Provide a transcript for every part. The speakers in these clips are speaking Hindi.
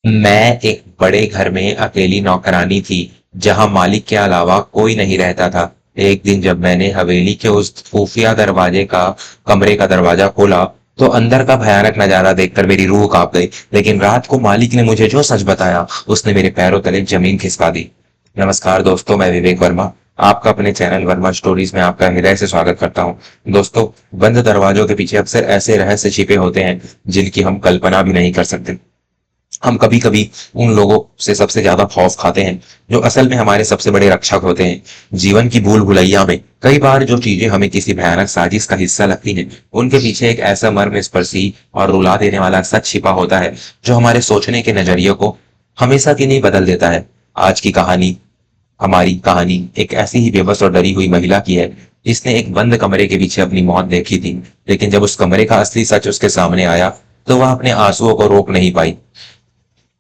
मैं एक बड़े घर में अकेली नौकरानी थी, जहां मालिक के अलावा कोई नहीं रहता था। एक दिन जब मैंने हवेली के उस खुफिया दरवाजे का कमरे का दरवाजा खोला, तो अंदर का भयानक नजारा देखकर मेरी रूह कांप गई। लेकिन रात को मालिक ने मुझे जो सच बताया, उसने मेरे पैरों तले जमीन खिसका दी। नमस्कार दोस्तों, मैं विवेक वर्मा आपका अपने चैनल वर्मा स्टोरीज में आपका हृदय से स्वागत करता हूं। दोस्तों, बंद दरवाजों के पीछे अक्सर ऐसे रहस्य छिपे होते हैं जिनकी हम कल्पना भी नहीं कर सकते। हम कभी कभी उन लोगों से सबसे ज्यादा खौफ खाते हैं जो असल में हमारे सबसे बड़े रक्षक होते हैं। जीवन की भूल भुलैया में कई बार जो चीजें हमें किसी भयानक साजिश का हिस्सा लगती हैं, उनके पीछे एक ऐसा मर्मस्पर्शी और रुला देने वाला सच छिपा होता है जो हमारे सोचने के नजरिए को हमेशा के लिए बदल देता है। आज की कहानी, हमारी कहानी एक ऐसी ही बेबस और डरी हुई महिला की है जिसने एक बंद कमरे के पीछे अपनी मौत देखी थी। लेकिन जब उस कमरे का असली सच उसके सामने आया, तो वह अपने आंसुओं को रोक नहीं पाई।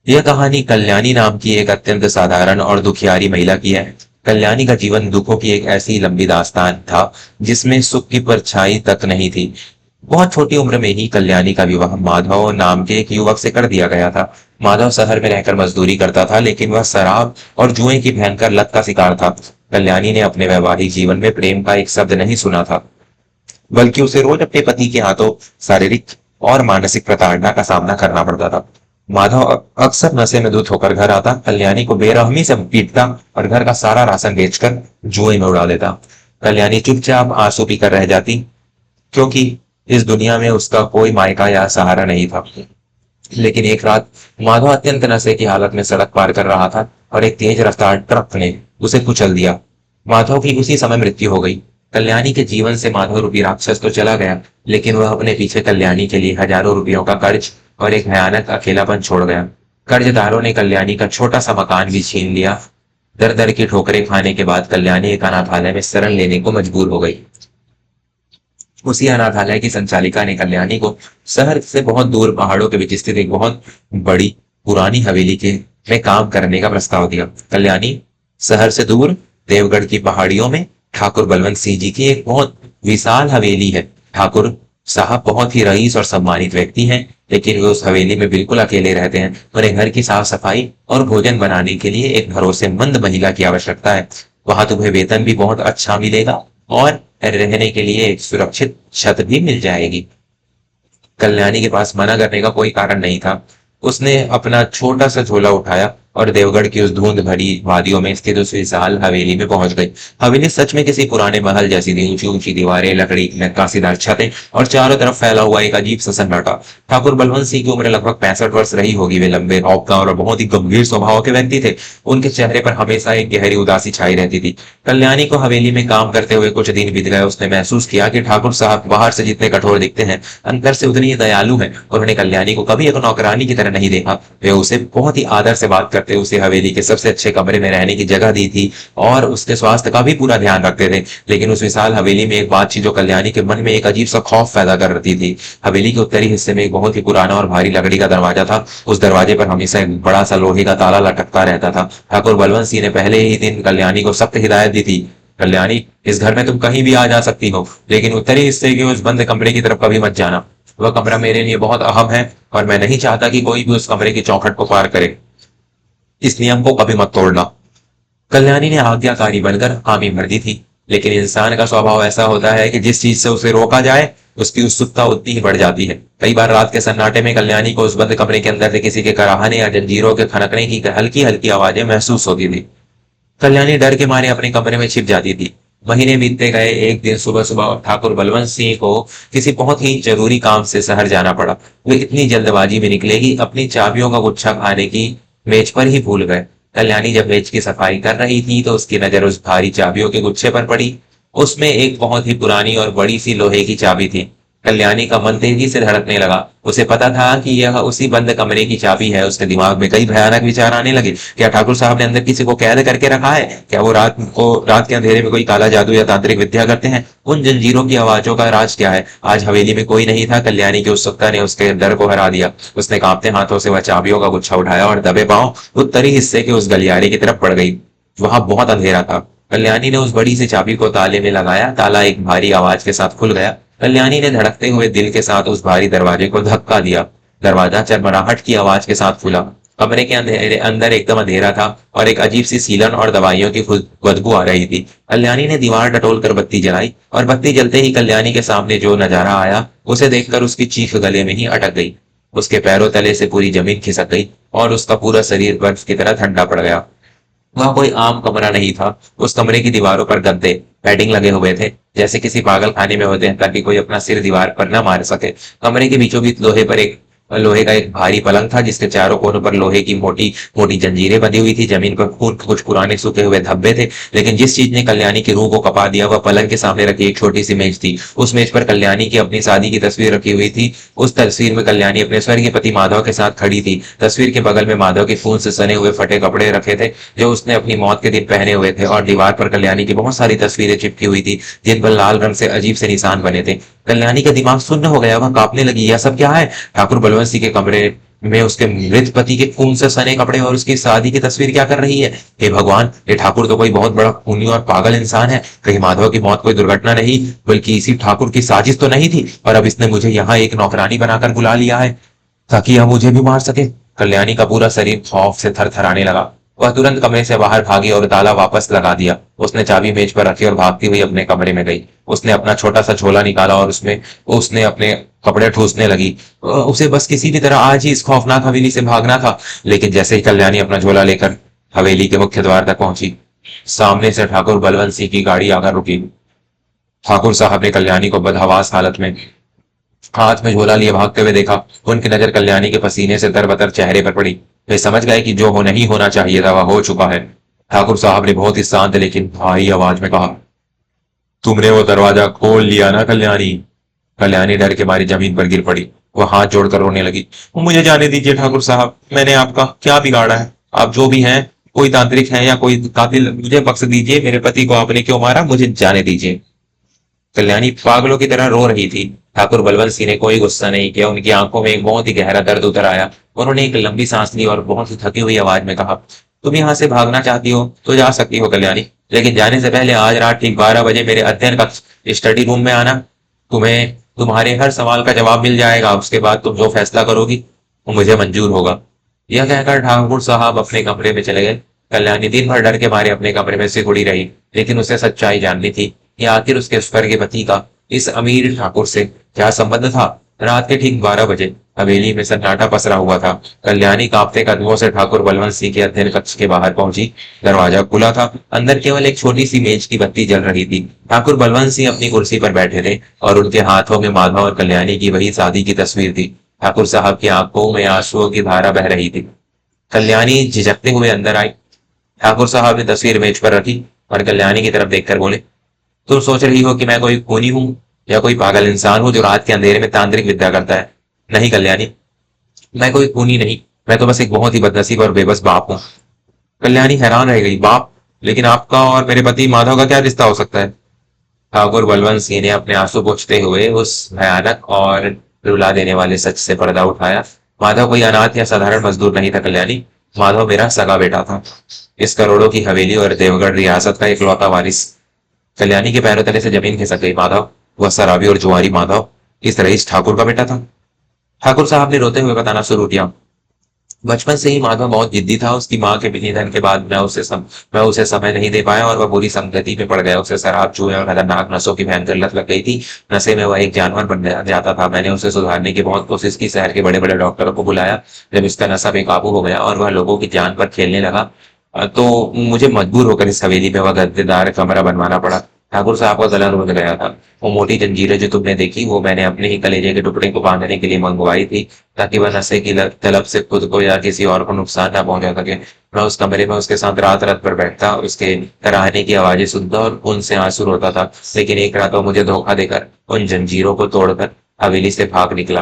यह कहानी कल्याणी नाम की एक अत्यंत साधारण और दुखियारी महिला की है। कल्याणी का जीवन दुखों की एक ऐसी लंबी दास्तान था जिसमें सुख की परछाई तक नहीं थी। बहुत छोटी उम्र में ही कल्याणी का विवाह माधव नाम के एक युवक से कर दिया गया था। माधव शहर में रहकर मजदूरी करता था, लेकिन वह शराब और जुए की भयंकर लत का शिकार था। कल्याणी ने अपने वैवाहिक जीवन में प्रेम का एक शब्द नहीं सुना था, बल्कि उसे रोज अपने पति के हाथों शारीरिक और मानसिक प्रताड़ना का सामना करना पड़ता था। माधव अक्सर नशे में धुत होकर घर आता, कल्याणी को बेरहमी से पीटता और घर का सारा राशन बेचकर जुए में उड़ा देता। कल्याणी चुपचाप आंसू पीकर रह जाती, क्योंकि इस दुनिया में उसका कोई मायका या सहारा नहीं था। लेकिन एक रात माधव अत्यंत नशे की हालत में सड़क पार कर रहा था और एक तेज रफ्तार ट्रक ने उसे कुचल दिया। माधव की उसी समय मृत्यु हो गई। कल्याणी के जीवन से माधव रूपी राक्षस तो चला गया, लेकिन वह अपने पीछे कल्याणी के लिए हजारों रुपयों का कर्ज और एक भयानक अकेलापन छोड़ गया। कर्जदारों ने कल्याणी का छोटा सा मकान भी छीन लिया। दर दर की ठोकरें खाने के बाद कल्याणी एक अनाथालय में शरण लेने को मजबूर हो गई। उसी अनाथालय की संचालिका ने कल्याणी को शहर से बहुत दूर पहाड़ों के बीच स्थित एक बहुत बड़ी पुरानी हवेली के में काम करने का प्रस्ताव दिया। कल्याणी शहर से दूर देवगढ़ की पहाड़ियों में ठाकुर बलवंत सिंह जी की एक बहुत विशाल हवेली है। ठाकुर साहब बहुत ही रईस और सम्मानित व्यक्ति हैं, लेकिन वे उस हवेली में बिल्कुल अकेले रहते हैं। उन्हें घर की साफ सफाई और भोजन बनाने के लिए एक भरोसेमंद महिला की आवश्यकता है। वहां तुम्हें वेतन भी बहुत अच्छा मिलेगा और रहने के लिए एक सुरक्षित छत भी मिल जाएगी। कल्याणी के पास मना करने का कोई कारण नहीं था। उसने अपना छोटा सा झोला उठाया और देवगढ़ की उस धुंध भरी वादियों में स्थित उस विशाल हवेली में पहुंच गई। हवेली सच में किसी पुराने महल जैसी थी। ऊंची ऊंची दीवारें, लकड़ी की नक्काशीदार छतें और चारों तरफ फैला हुआ एक अजीब सा सन्नाटा। ठाकुर बलवंत सिंह की उम्र लगभग 65 वर्ष रही होगी। वे लंबे रौबदार और बहुत ही गंभीर स्वभाव के व्यक्ति थे। उनके चेहरे पर हमेशा एक गहरी उदासी छाई रहती थी। कल्याणी को हवेली में काम करते हुए कुछ दिन बीत गए। उसने महसूस किया कि ठाकुर साहब बाहर से जितने कठोर दिखते हैं, अंदर से उतनी ही दयालु हैं। उन्होंने कल्याणी को कभी एक नौकरानी की तरह नहीं देखा। वे उसे बहुत ही आदर से बात करते, उसे हवेली के सबसे अच्छे कमरे में रहने की जगह दी थी और उसके स्वास्थ्य का भी पूरा ध्यान रखते थे। लेकिन उस विशाल हवेली में एक बात थी जो कल्याणी के मन में एक अजीब सा खौफ पैदा कर रही थी। हवेली के उत्तरी हिस्से में एक बहुत ही पुराना और भारी लकड़ी का दरवाजा था। उस दरवाजे पर हमेशा एक बड़ा सा लोहे का ताला लटकता रहता था। ठाकुर बलवंत सिंह ने पहले ही दिन कल्याणी को सख्त हिदायत दी थी, कल्याणी, इस घर में तुम कहीं भी आ जा सकती हो, लेकिन उत्तरी हिस्से के उस बंद कमरे की तरफ कभी मत जाना। वह कमरा मेरे लिए बहुत अहम है और मैं नहीं चाहता कि कोई भी उस कमरे की चौखट को पार करे। इस नियम को कभी मत तोड़ना। कल्याणी ने आज्ञाकारी बनकर हामी भर दी थी, लेकिन इंसान का स्वभाव ऐसा होता है कि जिस चीज से उसे रोका जाए, उसकी उत्सुकता उतनी ही बढ़ जाती है। कई बार रात के सन्नाटे में कल्याणी को उस बंद कमरे के अंदर से किसी के कराहने या जंजीरों के खनकने की हल्की हल्की आवाजें महसूस होती थी। कल्याणी डर के मारे अपने कमरे में छिप जाती थी। महीने बीतते गए। एक दिन सुबह सुबह ठाकुर बलवंत सिंह को किसी बहुत ही जरूरी काम से शहर जाना पड़ा। वे इतनी जल्दबाजी में निकले कि अपनी चाबियों का गुच्छा खाने की मेज पर ही भूल गए। कल्याणी जब मेज की सफाई कर रही थी, तो उसकी नजर उस भारी चाबियों के गुच्छे पर पड़ी। उसमें एक बहुत ही पुरानी और बड़ी सी लोहे की चाबी थी। कल्याणी का मन तेजी से धड़कने लगा। उसे पता था कि यह उसी बंद कमरे की चाबी है। उसके दिमाग में कई भयानक विचार आने लगे। क्या ठाकुर साहब ने अंदर किसी को कैद करके रखा है? क्या वो रात के अंधेरे में कोई काला जादू या तांत्रिक विद्या करते हैं? उन जंजीरों की आवाजों का राज क्या है? आज हवेली में कोई नहीं था। कल्याणी की उत्सुकता ने उसके डर को हरा दिया। उसने कांपते हाथों से वह चाबियों का गुच्छा उठाया और दबे पांव उत्तरी हिस्से के उस गलियारे की तरफ बढ़ गई। वहां बहुत अंधेरा था। कल्याणी ने उस बड़ी सी चाबी को ताले में लगाया। ताला एक भारी आवाज के साथ खुल गया। कल्याणी ने धड़कते हुए दिल के साथ उस भारी दरवाजे को धक्का दिया। दरवाजा चरमराहट की आवाज के साथ खुला कमरे के अंधेरे अंदर एकदम अंधेरा था और एक अजीब सी सीलन और दवाइयों की बदबू आ रही थी। कल्याणी ने दीवार टटोल कर बत्ती जलाई और बत्ती जलते ही कल्याणी के सामने जो नजारा आया उसे देखकर उसकी चीख गले में ही अटक गई। उसके पैरों तले से पूरी जमीन खिसक गई और उसका पूरा शरीर बर्फ की तरह ठंडा पड़ गया। वह कोई आम कमरा नहीं था। उस कमरे की दीवारों पर गद्दे पैडिंग लगे हुए थे, जैसे किसी पागल खाने में होते हैं ताकि कोई अपना सिर दीवार पर न मार सके। कमरे के बीचों बीच लोहे का एक भारी पलंग था, जिसके चारों कोनों पर लोहे की मोटी मोटी जंजीरें बंधी हुई थी। जमीन पर कुछ पुराने सूखे हुए धब्बे थे, लेकिन जिस चीज ने कल्याणी की रूह को कपा दिया वह पलंग के सामने रखी एक छोटी सी मेज थी। उस मेज पर कल्याणी की अपनी शादी की तस्वीर रखी हुई थी। उस तस्वीर में कल्याणी अपने स्वर्गीय पति माधव के साथ खड़ी थी। तस्वीर के बगल में माधव के खून से सने हुए फटे कपड़े रखे थे जो उसने अपनी मौत के दिन पहने हुए थे, और दीवार पर कल्याणी की बहुत सारी तस्वीरें चिपकी हुई थी जिन पर लाल रंग से अजीब से निशान बने थे। कल्याणी का दिमाग सुन्न हो गया, वह कांपने लगी। यह सब क्या है? ठाकुर बलवंत सिंह के कमरे में उसके मृत पति के खून से सने कपड़े और उसकी शादी की तस्वीर क्या कर रही है? हे भगवान, ये ठाकुर तो कोई बहुत बड़ा खूनी और पागल इंसान है। कहीं माधव की मौत कोई दुर्घटना नहीं, बल्कि इसी ठाकुर की साजिश तो नहीं थी? और अब इसने मुझे यहाँ एक नौकरानी बनाकर बुला लिया है ताकि यह मुझे भी मार सके। कल्याणी का पूरा शरीर खौफ से थरथराने लगा। वह तुरंत कमरे से बाहर भागी और ताला वापस लगा दिया। उसने चाबी मेज पर रखी और भागती हुई अपने कमरे में गई। उसने अपना छोटा सा झोला निकाला और उसमें उसने अपने कपड़े ठूसने लगी। उसे बस किसी भी तरह आज ही इस खौफनाक हवेली से भागना था। लेकिन जैसे ही कल्याणी अपना झोला लेकर हवेली के मुख्य द्वार तक पहुंची, सामने से ठाकुर बलवंत सिंह की गाड़ी आकर रुकी। ठाकुर साहब ने कल्याणी को बदहवास हालत में हाथ में झोला लिए भागते हुए देखा। उनकी नजर कल्याणी के पसीने से तरबतर चेहरे पर पड़ी। वे समझ गए कि जो हो नहीं होना चाहिए था वह हो चुका है। ठाकुर साहब ने बहुत ही शांत लेकिन भारी आवाज में कहा, तुमने वो दरवाजा खोल लिया ना कल्याणी? कल्याणी डर के मारी जमीन पर गिर पड़ी। वह हाथ जोड़कर रोने लगी। मुझे जाने दीजिए ठाकुर साहब, मैंने आपका क्या बिगाड़ा है? आप जो भी हैं, कोई तांत्रिक है या कोई कातिल, मुझे बख्श दीजिए। मेरे पति को आपने क्यों मारा? मुझे जाने दीजिए। कल्याणी पागलों की तरह रो रही थी। ठाकुर बलवंत सिंह ने कोई गुस्सा नहीं किया। उनकी आंखों में एक बहुत ही गहरा दर्द उतर आया। उन्होंने एक लंबी सांस ली और बहुत ही थकी हुई आवाज में कहा, तुम यहाँ से भागना चाहती हो तो जा सकती हो कल्याणी, लेकिन जाने से पहले आज रात ठीक 12 बजे मेरे अध्ययन कक्ष स्टडी रूम में आना। तुम्हें तुम्हारे हर सवाल का जवाब मिल जाएगा। उसके बाद तुम जो फैसला करोगी वो मुझे मंजूर होगा। यह कहकर ठाकुर साहब अपने कमरे में चले गए। कल्याणी दिन भर डर के मारे अपने कमरे में सिकुड़ी रही, लेकिन उसे सच्चाई जाननी थी कि आखिर उसके स्वर्गीय पति का इस अमीर ठाकुर से क्या संबंध था। रात के ठीक 12 बजे हवेली में सन्नाटा पसरा हुआ था। कल्याणी कांपते कदमों से ठाकुर बलवंत सिंह के अध्ययन कक्ष के बाहर पहुंची। दरवाजा खुला था। अंदर केवल एक छोटी सी मेज की बत्ती जल रही थी। ठाकुर बलवंत सिंह अपनी कुर्सी पर बैठे थे और उनके हाथों में माधव और कल्याणी की वही शादी की तस्वीर थी। ठाकुर साहब की आंखों में आंसुओं की धारा बह रही थी। कल्याणी झिझकते हुए अंदर आई। ठाकुर साहब ने तस्वीर मेज पर रखी और कल्याणी की तरफ देखकर बोले, तुम सोच रही हो कि मैं कोई खूनी हूं या कोई पागल इंसान हूं जो रात के अंधेरे में तांत्रिक विद्या करता है? नहीं कल्याणी, मैं कोई खूनी नहीं, मैं तो बस एक बहुत ही बदनसीब और बेबस बाप हूँ। कल्याणी हैरान रह गई। बाप? लेकिन आपका और मेरे पति माधव का क्या रिश्ता हो सकता है? ठाकुर बलवंत सिंह ने अपने आंसू पोंछते हुए उस भयानक और रुला देने वाले सच से पर्दा उठाया। माधव कोई अनाथ या साधारण मजदूर नहीं था कल्याणी। माधव मेरा सगा बेटा था, इस करोड़ों की हवेली और देवगढ़ रियासत का इकलौता वारिस। कल्याणी के पैरों तले से जमीन खिसक गई। माधव, वह शराबी और जुआरी माधव इस रईस ठाकुर का बेटा था? ठाकुर साहब ने रोते हुए बताना शुरू किया, बचपन से ही माधव बहुत जिद्दी था। उसकी माँ के निधन के बाद मैं उसे समय नहीं दे पाया और वह बुरी संगति में पड़ गया। उसे शराब, जुए और खतरनाक नशों की भयंकर लत लग गई थी। नशे में वह एक जानवर बन जाता था। मैंने उसे सुधारने की बहुत कोशिश की, शहर के बड़े बड़े डॉक्टरों को बुलाया। जब इसका नशा बेकाबू हो गया और वह लोगों की जान पर खेलने लगा, तो मुझे मजबूर होकर इस हवेली में वह गद्देदार कमरा बनवाना पड़ा। ठाकुर साहब का गला रुक गया था। वो मोटी जंजीरें जो तुमने देखी वो मैंने अपने ही कलेजे के टुकड़े को बांधने के लिए मंगवाई थी, ताकि वह नशे की तलब से खुद को या किसी और को नुकसान ना पहुंचा सके। मैं उस कमरे में उसके साथ रात रात पर बैठता, उसके कराहने की आवाजें सुनता और उनसे आंसू रोता था। लेकिन एक रात वो मुझे धोखा देकर उन जंजीरों को तोड़कर हवेली से भाग निकला।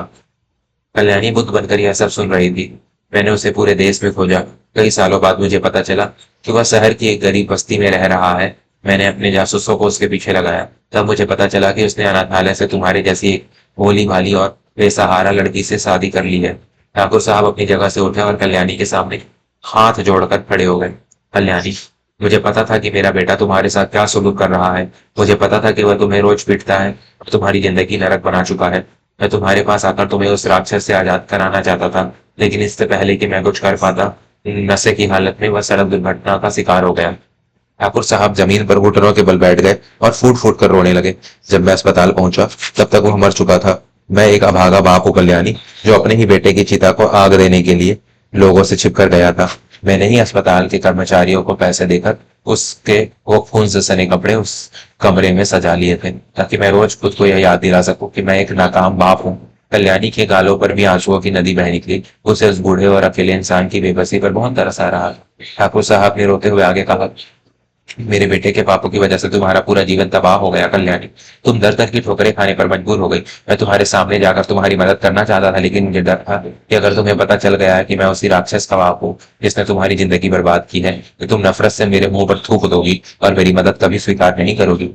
कल्याणी बुद्ध बनकर यह सब सुन रही थी। मैंने उसे पूरे देश में खोजा। कई सालों बाद मुझे पता चला कि वह शहर की एक गरीब बस्ती में रह रहा है। मैंने अपने जासूसों को उसके पीछे लगाया। तब मुझे पता चला कि उसने अनाथालय से तुम्हारी जैसी एक भोली भाली और बेसहारा लड़की से शादी कर ली है। ठाकुर साहब अपनी जगह से उठे और कल्याणी के सामने हाथ जोड़कर खड़े हो गए। कल्याणी, मुझे पता था कि मेरा बेटा तुम्हारे साथ क्या सुलूक कर रहा है। मुझे पता था कि वह तुम्हें रोज पीटता है और तुम्हारी जिंदगी नरक बना चुका है। मैं तुम्हारे पास आकर तुम्हें उस राक्षस से आजाद कराना चाहता था, लेकिन इससे पहले कि मैं कुछ कर पाता, नशे की हालत में वह सड़क दुर्घटना का शिकार हो गया। ठाकुर साहब जमीन पर घुटनों के बल बैठ गए और फूट फूट कर रोने लगे। जब मैं अस्पताल पहुंचा, तब तक वह मर चुका था। मैं एक अभागा बाप हूं कल्याणी, जो अपने ही बेटे की चिता को आग देने के लिए लोगों से छिपकर गया था। मैंने ही अस्पताल के कर्मचारियों को पैसे देकर उसके वो खून से सने कपड़े उस कमरे में सजा लिए थे, ताकि मैं रोज खुद को यह याद दिला सकूं कि मैं एक नाकाम बाप हूं। कल्याणी के गालों पर भी आंसुओं की नदी बह निकली। उसे उस बूढ़े और अकेले इंसान की बेबसी पर बहुत तरस आ रहा। ठाकुर साहब ने रोते हुए आगे कहा, मेरे बेटे के पापों की वजह से तुम्हारा पूरा जीवन तबाह हो गया कल्याणी। तुम दर दर की ठोकरें खाने पर मजबूर हो गई। मैं तुम्हारे सामने जाकर तुम्हारी मदद करना चाहता था, लेकिन मुझे डर था कि अगर तुम्हें पता चल गया है कि मैं उसी राक्षस का बाप हूँ जिसने तुम्हारी जिंदगी बर्बाद की है, तो तुम नफरत से मेरे मुंह पर थूक दोगी और मेरी मदद कभी स्वीकार नहीं करोगी।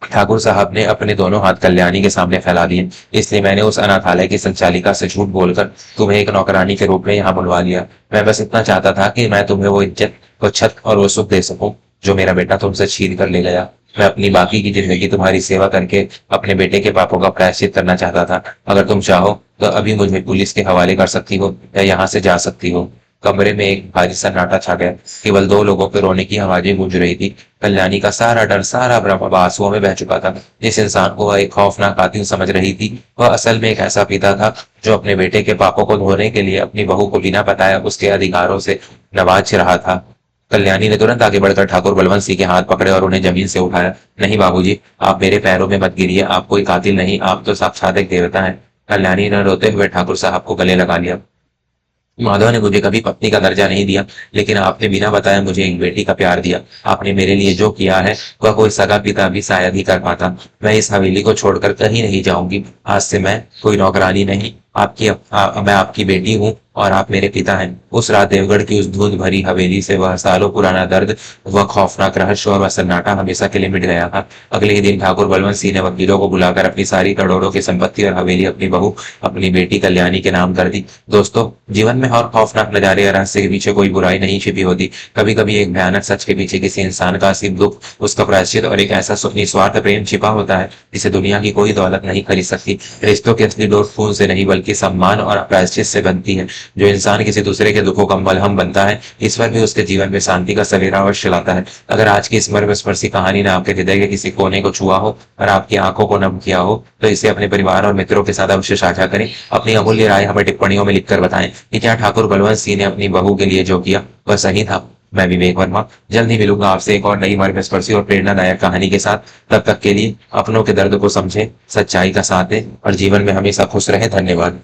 ठाकुर साहब ने अपने दोनों हाथ कल्याणी के सामने फैला दिए। इसलिए मैंने उस अनाथालय की संचालिका से झूठ बोलकर तुम्हें एक नौकरानी के रूप में यहाँ बुलवा लिया। मैं बस इतना चाहता था कि मैं तुम्हें वो इज्जत, वो छत और वो सुख दे सकूं जो मेरा बेटा तुमसे छीन कर ले गया। मैं अपनी बाकी की जिंदगी तुम्हारी सेवा करके अपने बेटे के पापों का प्रायश्चित करना चाहता था। अगर तुम चाहो तो अभी मुझे पुलिस के हवाले कर सकती हो या यहाँ से जा सकती हो। कमरे में एक भारी सन्नाटा छा गया। केवल दो लोगों के रोने की आवाजें गूंज रही थी। कल्याणी का सारा डर, सारा भ्रम अब आंसुओं में बह चुका था। जिस इंसान को वह एक खौफनाक कातिल समझ रही थी, वह असल में एक ऐसा पिता था जो अपने बेटे के पापों को धोने के लिए अपनी बहू को बिना बताए उसके अधिकारों से नवाज रहा था। कल्याणी ने तुरंत आगे बढ़कर ठाकुर बलवंत सिंह के हाथ पकड़े और उन्हें जमीन से उठाया। नहीं बाबूजी, आप मेरे पैरों में मत गिरिए। आप कोई कातिल नहीं, आप तो साक्षात एक देवता हैं। कल्याणी ने रोते हुए ठाकुर साहब को गले लगा लिया। माधव ने मुझे कभी पत्नी का दर्जा नहीं दिया, लेकिन आपने बिना बताए मुझे एक बेटी का प्यार दिया। आपने मेरे लिए जो किया है वह कोई सगा पिता भी शायद ही कर पाता। मैं इस हवेली को छोड़कर कहीं नहीं जाऊंगी। आज से मैं कोई नौकरानी नहीं, मैं आपकी बेटी हूँ और आप मेरे पिता हैं। उस रात देवगढ़ की उस धुंध भरी हवेली से वह सालों पुराना दर्द, वह खौफनाक रहस्य और वह सन्नाटा हमेशा के लिए मिट गया था। अगले ही दिन ठाकुर बलवंत सिंह ने वकीलों को बुलाकर अपनी सारी करोड़ों की संपत्ति और हवेली अपनी बहू, अपनी बेटी कल्याणी के नाम कर दी। दोस्तों, जीवन में और खौफनाक नजारे या रहस्य के पीछे कोई बुराई नहीं छिपी होती। कभी कभी एक भयानक सच के पीछे किसी इंसान का असीम दुख, उसका प्रायश्चित और एक ऐसा निस्वार्थ प्रेम छिपा होता है जिसे दुनिया की कोई दौलत नहीं खरीद सकती। रिश्तों की असली डोर खून से नहीं बल्कि सम्मान और प्रायश्चित से बनती है। जो इंसान किसी दूसरे के दुखों का मलहम बनता है, ईश्वर भी उसके जीवन में शांति का सवेरा अवश्य लाता है। अगर आज की इस मर्मस्पर्शी कहानी ने आपके हृदय के किसी कोने को छुआ हो और आपकी आंखों को नम किया हो, तो इसे अपने परिवार और मित्रों के साथ अवश्य साझा करें। अपनी अमूल्य राय हमें टिप्पणियों में लिखकर बताएं कि क्या ठाकुर बलवंत सिंह ने अपनी बहू के लिए जो किया वह सही था। मैं विवेक वर्मा जल्द ही मिलूंगा आपसे एक और नई मर्मस्पर्शी और प्रेरणादायक कहानी के साथ। तब तक के लिए अपनों के दर्द को समझें, सच्चाई का साथ दें और जीवन में हमेशा खुश रहें। धन्यवाद।